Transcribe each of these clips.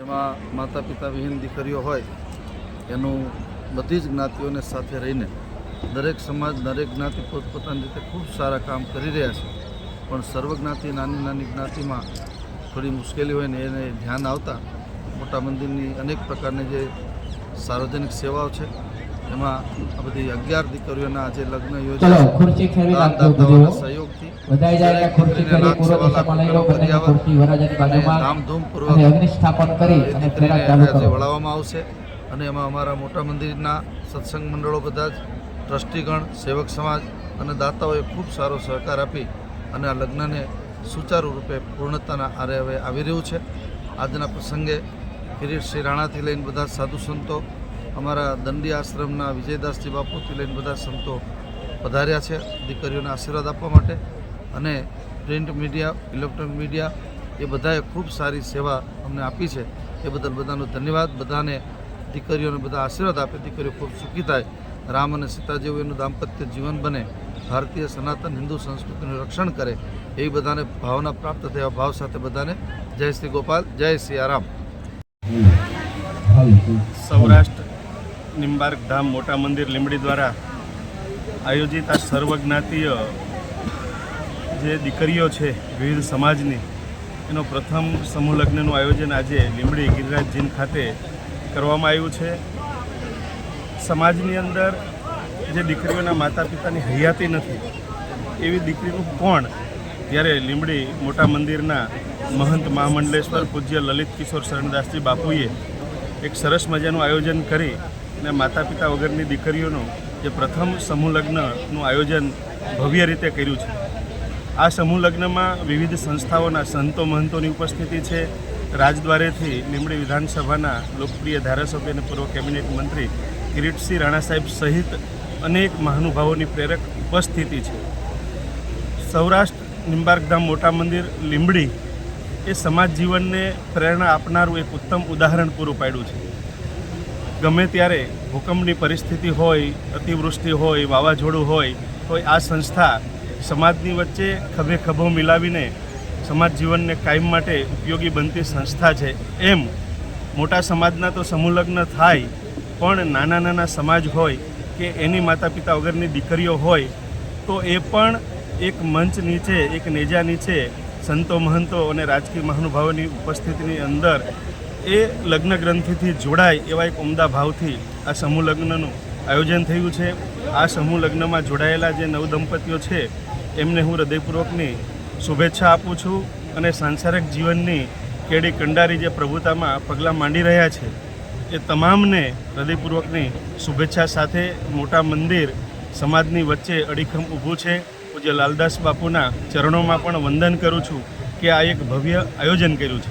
જેમાં માતા પિતા વિહીન દીકરીઓ હોય એનું બધી જ જ્ઞાતિઓને સાથે રહીને દરેક સમાજ દરેક જ્ઞાતિ પોતપોતાની રીતે ખૂબ સારા કામ કરી રહ્યા છે, પણ સર્વજ્ઞાતિ નાની નાની જ્ઞાતિમાં થોડી મુશ્કેલી હોય ને એને ધ્યાન આવતા મોટા મંદિરની અનેક પ્રકારની જે સાર્વજનિક સેવાઓ છે એમાં આ બધી 11 દીકરીઓના આજે લગ્ન યોજાયા સહયોગથી ધામધૂમપૂર્વક વળાવવામાં આવશે અને એમાં અમારા મોટા મંદિરના સત્સંગ મંડળો બધા જ ટ્રસ્ટીગણ સેવક સમાજ અને દાતાઓએ ખૂબ સારો સહકાર આપી અને આ લગ્નને સુચારુ રૂપે પૂર્ણતાના આરે હવે આવી રહ્યું છે। આજના પ્રસંગે કિરીટસિંહ રાણાથી લઈને બધા સાધુ સંતો, અમારા દંડી આશ્રમના વિજયદાસજી બાપુથી લઈને બધા સંતો પધાર્યા છે દીકરીઓને આશીર્વાદ આપવા માટે, અને પ્રિન્ટ મીડિયા, ઇલેક્ટ્રોનિક મીડિયા એ બધાએ ખૂબ સારી સેવા અમને આપી છે, એ બદલ બધાનો ધન્યવાદ। બધાને દીકરીઓને બધા આશીર્વાદ આપે, દીકરીઓ ખૂબ સુખી થાય, રામ અને સીતા જેવું એનું દાંપત્ય જીવન બને, ભારતીય સનાતન હિન્દુ સંસ્કૃતિનું રક્ષણ કરે એવી બધાને ભાવના પ્રાપ્ત થયા ભાવ સાથે બધાને જય શ્રી ગોપાલ, જય સિયારામ। સૌરાષ્ટ્ર નિંબાર્ક ધામ મોટા મંદિર લીંબડી દ્વારા આયોજિત આ સર્વજ્ઞાતીય જે દીકરીઓ છે વિવિધ સમાજની, એનો પ્રથમ સમૂહ લગ્નનું આયોજન આજે લીંબડી ગિરિરાજ જીન ખાતે કરવામાં આવ્યું છે। સમાજની અંદર જે દીકરીઓના માતા પિતાની હયાતી નથી એવી દીકરીનું કોણ, ત્યારે લીંબડી મોટા મંદિરના મહંત મહામંડલેશ્વર પૂજ્ય લલિત કિશોર શરણદાસજી બાપુએ એક સરસ મજાનું આયોજન કરી અને માતા પિતા વગરની દીકરીઓનું જે પ્રથમ સમૂહ લગ્નનું આયોજન ભવ્ય રીતે કર્યું છે। આ સમૂહ લગ્નમાં વિવિધ સંસ્થાઓના સંતો મહંતોની ઉપસ્થિતિ છે। રાજદ્વારેથી લીંબડી વિધાનસભાના લોકપ્રિય ધારાસભ્ય અને પૂર્વ કેબિનેટ મંત્રી કિરીટસિંહ રાણા સાહેબ સહિત અનેક મહાનુભાવોની પ્રેરક ઉપસ્થિતિ છે। સૌરાષ્ટ્ર નિંબાર્કધામ મોટા મંદિર લીંબડી એ સમાજ જીવનને પ્રેરણા આપનારું એક ઉત્તમ ઉદાહરણ પૂરું પાડ્યું છે। ગમે ત્યારે ભૂકંપની પરિસ્થિતિ હોય, અતિવૃષ્ટિ હોય, વાવાઝોડું હોય, તો આ સંસ્થા સમાજની વચ્ચે ખભે ખભો મિલાવીને સમાજ જીવનને કાયમ માટે ઉપયોગી બનતી સંસ્થા છે। એમ મોટા સમાજના તો સમૂહ લગ્ન થાય, પણ નાના નાના સમાજ હોય કે એની માતા પિતા વગરની દીકરીઓ હોય તો એ પણ એક મંચ નીચે, એક નેજા નીચે સંતો મહંતો અને રાજકીય મહાનુભાવોની ઉપસ્થિતિની અંદર એ લગ્ન ગ્રંથિથી જોડાય એવા એક ઉમદા ભાવથી આ સમૂહ લગ્નનું આયોજન થયું છે। આ સમૂહ લગ્નમાં જોડાયેલા જે નવદંપતીઓ છે એમને હું હૃદયપૂર્વકની શુભેચ્છા આપું છું, અને સાંસારિક જીવનની કેડી કંડારી જે પ્રભુતામાં પગલાં માંડી રહ્યા છે એ તમામને હૃદયપૂર્વકની શુભેચ્છા સાથે મોટા મંદિર સમાજની વચ્ચે અડીખમ ઊભું છે। પૂજ્ય લાલદાસ બાપુના ચરણોમાં પણ વંદન કરું છું કે આ એક ભવ્ય આયોજન કર્યું છે।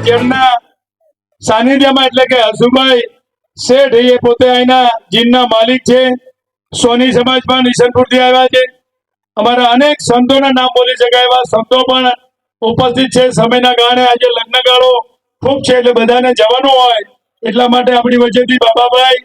જેમના સાનિધ્યમાં એટલે કે હસુભાઈ શેઠ એ પોતે અહીંના જીનના માલિક છે. સોની સમાજમાં નિશનપુરથી આવ્યા છે. અમારા અનેક સંતોના નામ બોલી શકાય એવા સંતો પણ ઉપસ્થિત છે. સમયના કારણે આજે લગ્ન ગાળો ખૂબ છે એટલે બધાને જવાનું હોય એટલા માટે આપણી વચ્ચેથી બાબાભાઈ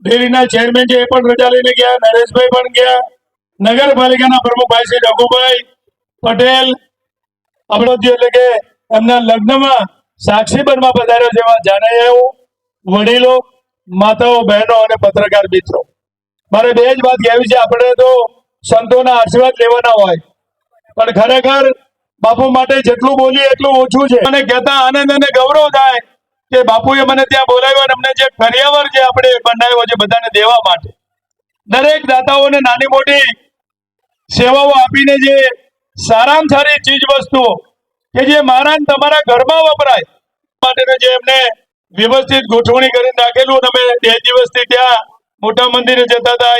ડેરીના ચેરમેન છે એ પણ રજા લઈને ગયા. નરેશભાઈ પણ ગયા. નગરપાલિકાના પ્રમુખભાઈ શ્રી રઘુભાઈ પટેલ અમરોજી એટલે કે એમના લગ્નમાં સાક્ષી બનવા પધાર્યા જેવા જાનૈયાઓ, વડીલો, માતાઓ, બહેનો અને પત્રકાર મિત્રો, મારે બે જ વાત કહેવી છે. આપણે તો સંતોના આશીર્વાદ લેવાના હોય પણ ખરેખર બાપુ માટે જેટલું બોલીએ એટલું ઓછું છે. મને કહેતા આનંદ અને ગૌરવ થાય કે બાપુએ મને ત્યાં બોલાવ્યો અને અમને જે કરિયાવર જે આપણે બનાવ્યો છે બધાને દેવા માટે, દરેક દાતાઓને નાની મોટી સેવાઓ આપીને જે સારામાં સારી ચીજ વસ્તુઓ કે જે મારા ને તમારા ઘરમાં વપરાય માટેનું જે એમને વ્યવસ્થિત ગોઠવણી કરીને રાખેલું. અને અમે 2 દિવસથી ત્યાં મોટા મંદિરે જતા હતા.